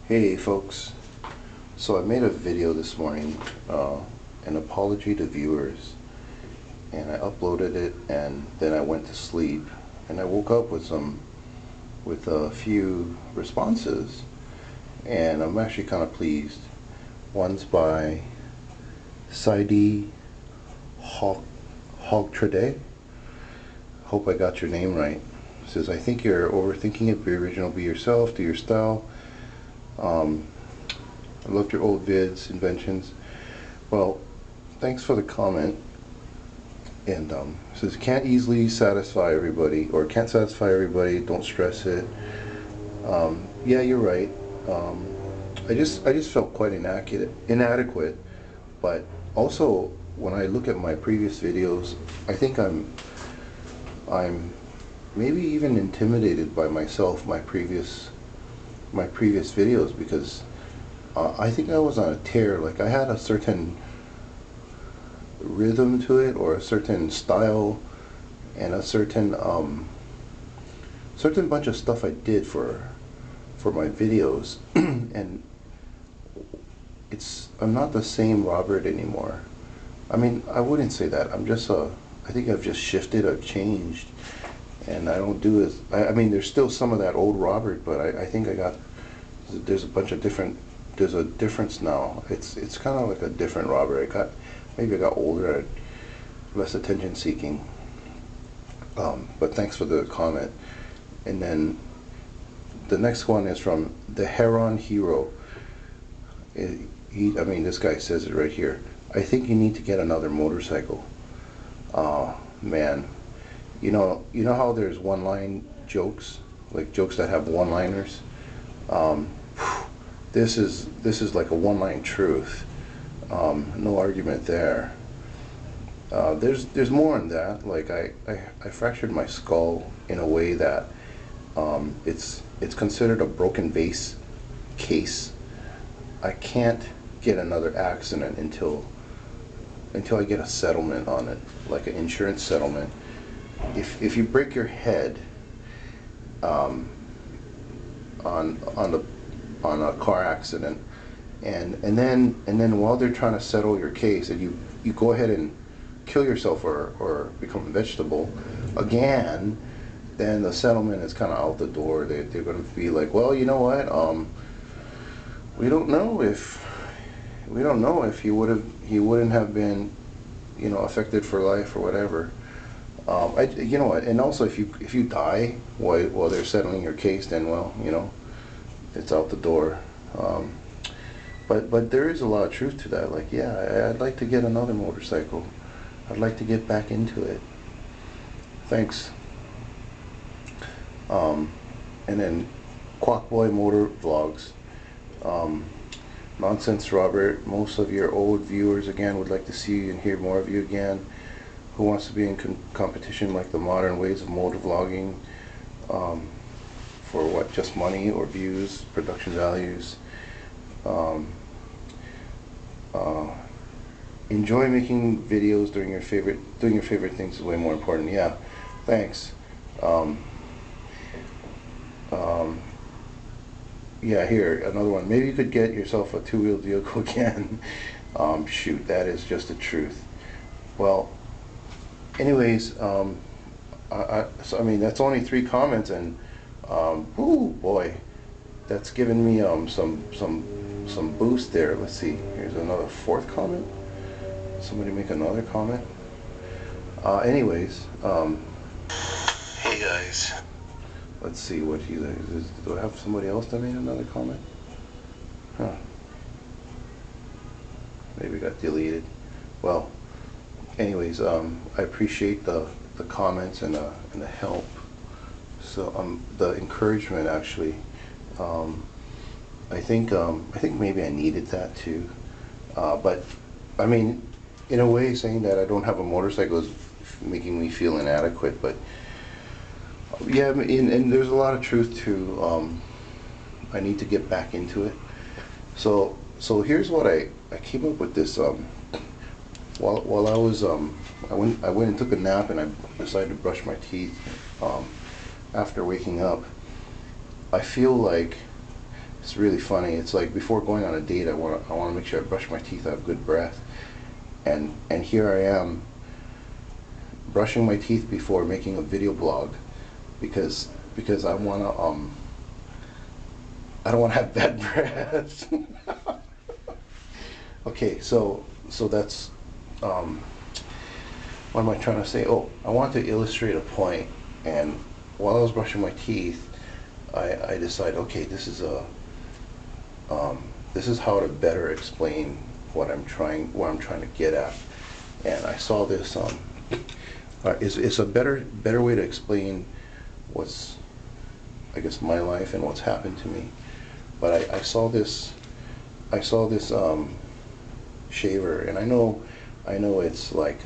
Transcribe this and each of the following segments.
Hey folks, so I made a video this morning, an apology to viewers, and I uploaded it and then I went to sleep and I woke up with a few responses, and I'm actually kind of pleased. One's by Saidi Hogtrade. Hope I got your name right. It says, I think you're overthinking it. Be original, be yourself, do your style. I loved your old vids, inventions. Well, thanks for the comment. And says, can't easily satisfy everybody, or can't satisfy everybody, don't stress it. Yeah, you're right. I just felt quite inadequate, but also when I look at my previous videos, I think I'm maybe even intimidated by myself, my previous videos, because I think I was on a tear. Like, I had a certain rhythm to it, or a certain style, and a certain bunch of stuff I did for my videos. And I'm not the same Robert anymore. I mean, I wouldn't say that. I think I've just shifted, I've changed, and I don't do as I mean, there's still some of that old Robert, but I think there's a difference now. It's kind of like a different Robert. Maybe I got older, less attention seeking. But thanks for the comment. And then the next one is from the Heron Hero. I mean, this guy says it right here. I think you need to get another motorcycle. Oh man, you know how there's one-line jokes, like jokes that have one-liners. This is like a one-line truth. No argument there. There's more in that. Like, I fractured my skull in a way that it's considered a broken vase case. I can't get another accident until I get a settlement on it, like an insurance settlement. If you break your head on a car accident, and then while they're trying to settle your case, and you go ahead and kill yourself or become a vegetable again, then the settlement is kind of out the door. They're going to be like, well, you know what, we don't know if he wouldn't have been, affected for life or whatever. You know what, and also if you die while they're settling your case, then, well, it's out the door. But there is a lot of truth to that. Like, yeah, I'd like to get another motorcycle. I'd like to get back into it. Thanks. And then Quackboy Motor Vlogs. Nonsense Robert, most of your old viewers again would like to see and hear more of you again. Who wants to be in competition like the modern ways of motor vlogging? For what, just money or views, production values? Enjoy making videos doing your favorite things is way more important. Yeah, thanks. Yeah, here, another one. Maybe you could get yourself a two-wheel vehicle again. Shoot, that is just the truth. Well, anyways, so I mean, that's only 3 comments, and oh boy, that's given me some boost there. Let's see. Here's another 4th comment. Somebody make another comment. Anyways, hey guys. Let's see what do I have somebody else that made another comment? Huh. Maybe it got deleted. Well, anyways, I appreciate the comments and the help. So the encouragement, actually. I think maybe I needed that too. But I mean, in a way, saying that I don't have a motorcycle is making me feel inadequate. But yeah, and there's a lot of truth to I need to get back into it. So here's what I came up with this. While I was I went and took a nap, and I decided to brush my teeth after waking up. I feel like It's really funny. It's like before going on a date, I want to make sure I brush my teeth, I have good breath, and here I am brushing my teeth before making a video blog because I want to I don't want to have bad breath. Okay, so that's what am I trying to say? Oh, I want to illustrate a point, and while I was brushing my teeth, I decided, okay, this is how to better explain what I'm trying to get at, and I saw this. It's a better way to explain what's, I guess, my life and what's happened to me. But I saw this shaver, and I know it's like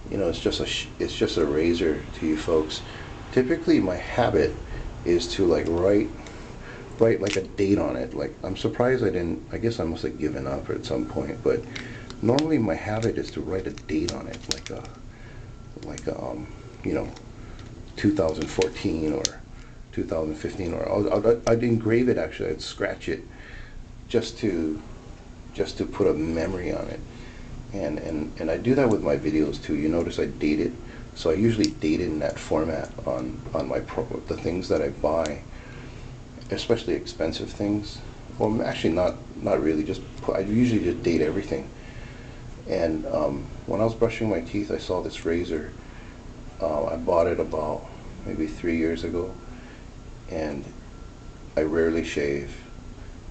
it's just a razor to you folks. Typically, my habit is to like write like a date on it. Like, I'm surprised I didn't. I guess I must have given up at some point. But normally, my habit is to write a date on it, like a 2014 or 2015, or I'd engrave it. Actually, I'd scratch it just to put a memory on it. And I do that with my videos too. You notice I date it, so I usually date it in that format on the things that I buy, especially expensive things. Well, actually not really. I usually just date everything. And when I was brushing my teeth, I saw this razor. I bought it about maybe 3 years ago, and I rarely shave,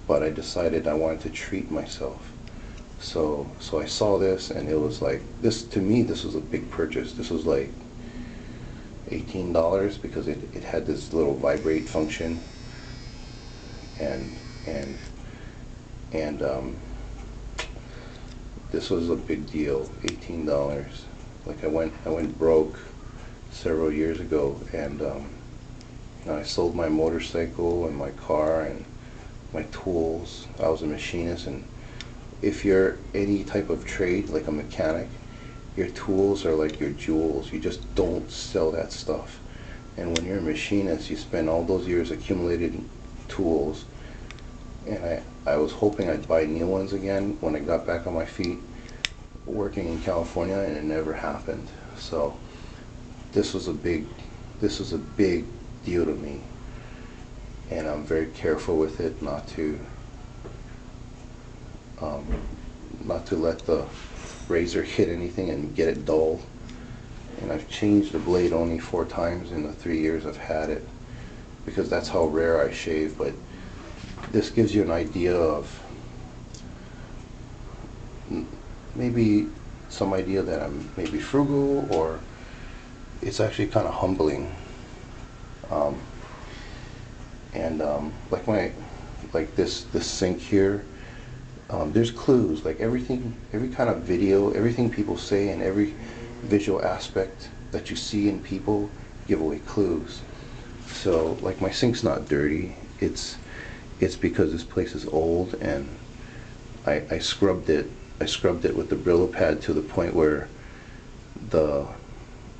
but I decided I wanted to treat myself. So I saw this, and it was like, this to me, this was a big purchase. This was like $18 because it had this little vibrate function, and this was a big deal. $18. Like, I went broke several years ago, and I sold my motorcycle and my car and my tools. I was a machinist, and if you're any type of trade, like a mechanic, your tools are like your jewels. You just don't sell that stuff. And when you're a machinist, you spend all those years accumulated tools. And I was hoping I'd buy new ones again when I got back on my feet working in California, and it never happened. So this was a big deal to me, and I'm very careful with it, not to let the razor hit anything and get it dull. And I've changed the blade only 4 times in the 3 years I've had it, because that's how rare I shave. But this gives you an idea of maybe some idea that I'm maybe frugal, or it's actually kind of humbling. Like this sink here, there's clues. Like every kind of video, everything people say, and every visual aspect that you see in people give away clues. So like, my sink's not dirty. It's because this place is old, and I scrubbed it with the Brillo pad to the point where the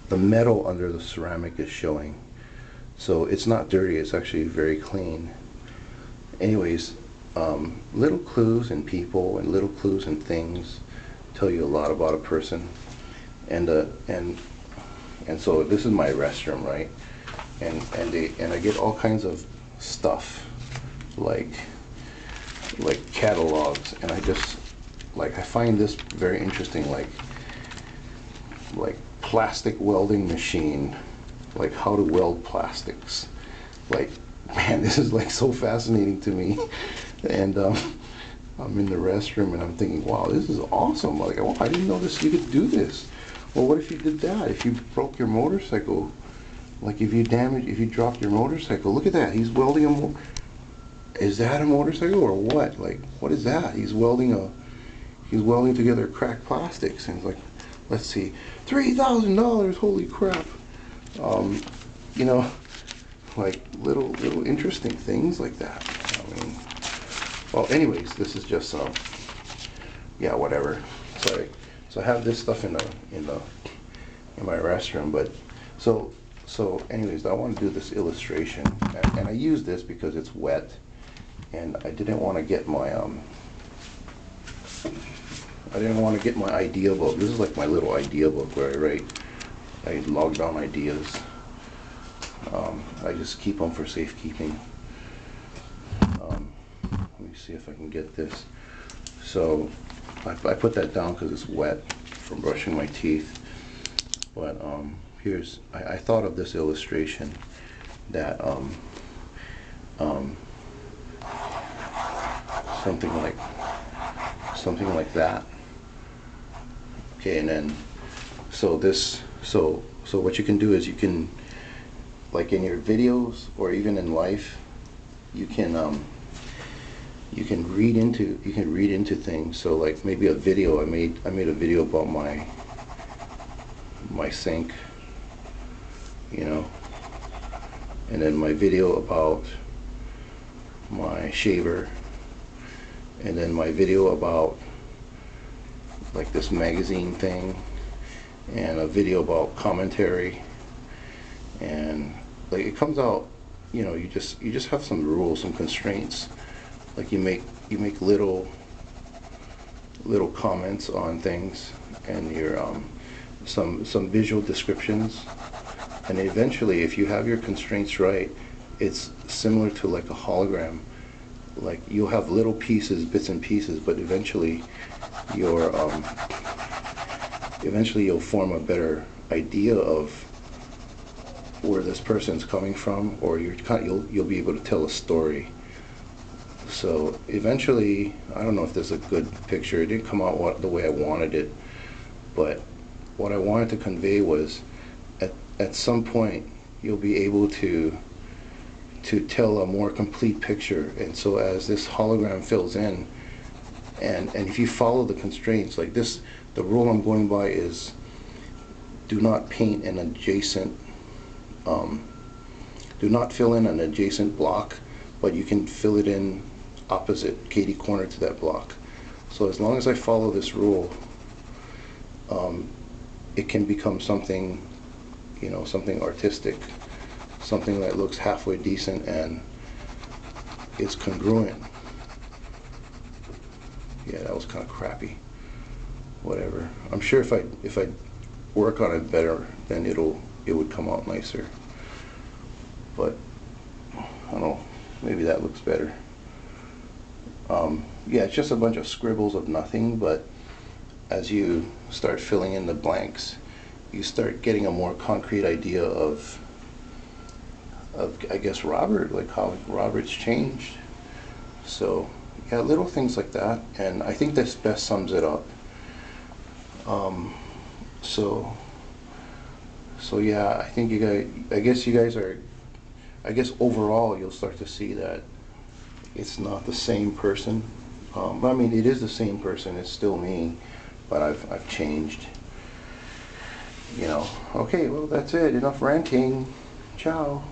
metal under the ceramic is showing. So it's not dirty, it's actually very clean. Anyways, little clues in people and little clues in things tell you a lot about a person. And so this is my restroom, right? And I get all kinds of stuff, like catalogs, and I find this very interesting, like plastic welding machine, like how to weld plastics. Like, man, this is like so fascinating to me. And I'm in the restroom, and I'm thinking, wow, this is awesome. Like, oh, I didn't know you could do this. Well, what if you did that? If you broke your motorcycle, like if you dropped your motorcycle, look at that. He's welding is that a motorcycle or what? Like, what is that? He's welding together cracked plastics, and it's like, let's see, $3,000, holy crap. Like little interesting things like that. I mean, well, anyways, this is just yeah, whatever. Sorry. So I have this stuff in my restroom, but so anyways, I want to do this illustration, and I use this because it's wet, and I didn't want to get my I didn't want to get my idea book. This is like my little idea book where I log down ideas. I just keep them for safekeeping. Let me see if I can get this. So I put that down because it's wet from brushing my teeth. But I thought of this illustration that something like that. Okay, and then so what you can do is you can, like in your videos or even in life, you can read into things. So like maybe a video, I made a video about my sink, you know, and then my video about my shaver, and then my video about like this magazine thing, and a video about commentary, and like it comes out, you know, you just have some rules, some constraints. Like you make little comments on things, and your some visual descriptions, and eventually if you have your constraints right, it's similar to like a hologram. Like you'll have little pieces, bits and pieces, but eventually you'll form a better idea of where this person's coming from, or you'll be able to tell a story. So eventually, I don't know if this is a good picture. It didn't come out the way I wanted it, but what I wanted to convey was at some point you'll be able to tell a more complete picture. And so as this hologram fills in, and if you follow the constraints like this, the rule I'm going by is do not paint an adjacent, do not fill in an adjacent block, but you can fill it in opposite, kitty corner to that block. So as long as I follow this rule, it can become something, you know, something artistic, something that looks halfway decent and is congruent. Yeah, that was kind of crappy. Whatever. I'm sure if I work on it better, then it would come out nicer. But I don't know. Maybe that looks better. Yeah, it's just a bunch of scribbles of nothing, but as you start filling in the blanks, you start getting a more concrete idea of I guess Robert, like how Robert's changed. So yeah, little things like that, and I think this best sums it up. So yeah, I think I guess overall you'll start to see that it's not the same person. But I mean, it is the same person. It's still me, but I've changed. You know. Okay, well that's it. Enough ranting. Ciao.